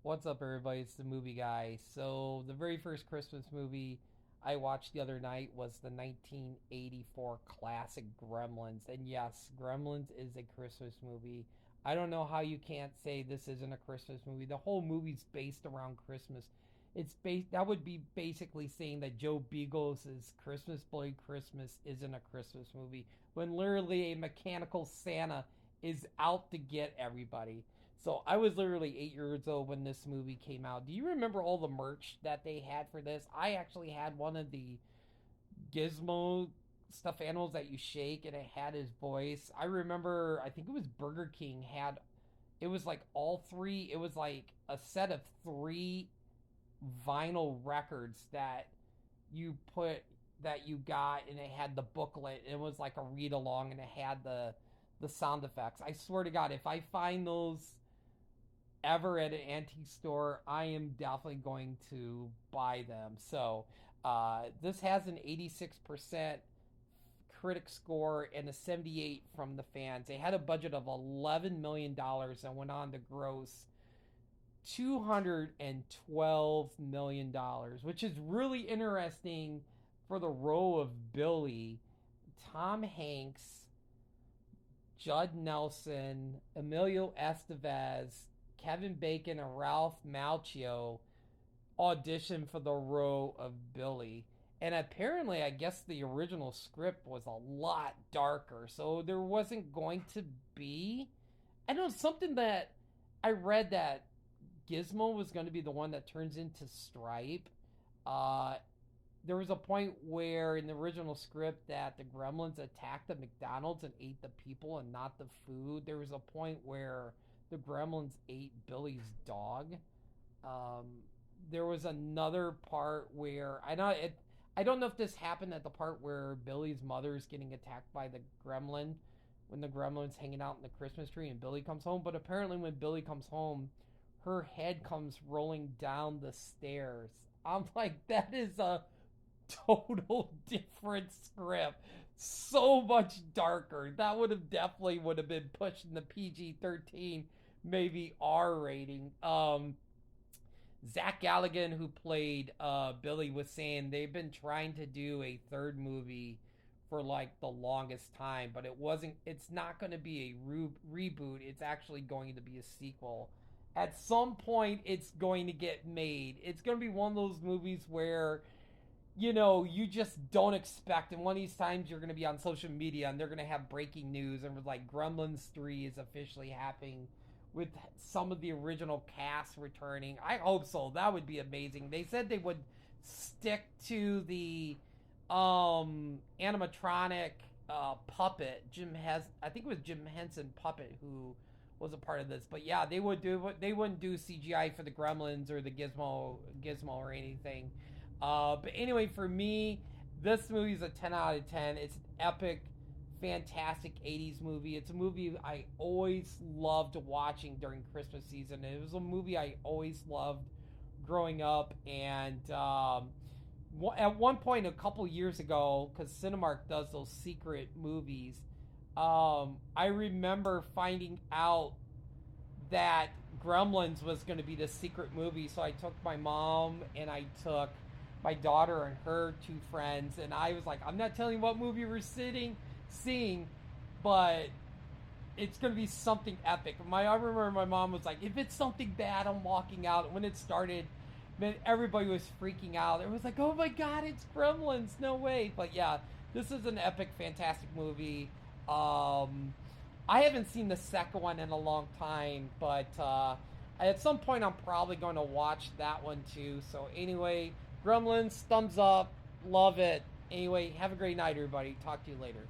What's up, everybody? It's the movie guy. So, the very first Christmas movie I watched the other night was the 1984 classic Gremlins. And yes, Gremlins is a Christmas movie. I don't know how you can't say this isn't a Christmas movie. The whole movie's based around Christmas. That would be basically saying that Joe Beagles' Christmas Bloody Christmas isn't a Christmas movie when literally a mechanical Santa is out to get everybody. So I was literally 8 years old when this movie came out. Do you remember all the merch that they had for this? I actually had one of the Gizmo stuffed animals that you shake, and it had his voice. I remember, I think it was Burger King had, it was like all three. It was like a set of three vinyl records you put that you got, and it had the booklet. It was like a read along, and it had the sound effects. I swear to God, if I find those ever at an antique store, I am definitely going to buy them. So, this has an 86% critic score and a 78 from the fans. They had a budget of $11 million and went on to gross $212 million, which is really interesting for the role of Billy. Tom Hanks, Judd Nelson, Emilio Estevez, Kevin Bacon, and Ralph Macchio auditioned for the role of Billy. And apparently, I guess the original script was a lot darker, so there wasn't going to be. I know something that I read that Gizmo was going to be the one that turns into Stripe. Uh, there was a point where in the original script that the Gremlins attacked the McDonald's and ate the people and not the food. There was a point where the Gremlins ate Billy's dog. Um, there was another part where I don't know if this happened at the part where Billy's mother is getting attacked by the Gremlin when the Gremlin's hanging out in the Christmas tree and Billy comes home. But apparently, when Billy comes home, her head comes rolling down the stairs. I'm like, that is a total different script. So much darker. That would have been pushed in the PG-13, maybe R rating. Zach Galligan, who played Billy, was saying they've been trying to do a third movie for like the longest time, but it's not going to be a reboot. It's actually going to be a sequel. At some point, it's going to get made. It's going to be one of those movies where you just don't expect. And one of these times you're going to be on social media and they're going to have breaking news and was like Gremlins 3 is officially happening with some of the original cast returning. I hope so. That would be amazing. They said they would stick to the animatronic puppet. I think it was Jim Henson puppet who was a part of this. But yeah, they wouldn't do CGI for the Gremlins or the Gizmo or anything. But anyway, for me, this movie is a 10 out of 10. It's an epic, fantastic 80s movie. It's a movie I always loved watching during Christmas season. It was a movie I always loved growing up. And at one point, a couple years ago, because Cinemark does those secret movies, I remember finding out that Gremlins was going to be the secret movie. So I took my mom and I took my daughter and her two friends, and I was like, I'm not telling you what movie we're seeing, but it's gonna be something epic. I remember my mom was like, if it's something bad, I'm walking out. And when it started, man, everybody was freaking out. It was like, oh my God, it's Gremlins, no way. But yeah, this is an epic, fantastic movie. I haven't seen the second one in a long time, but at some point I'm probably going to watch that one too. So anyway, Gremlins, thumbs up, love it. Anyway, have a great night, everybody. Talk to you later.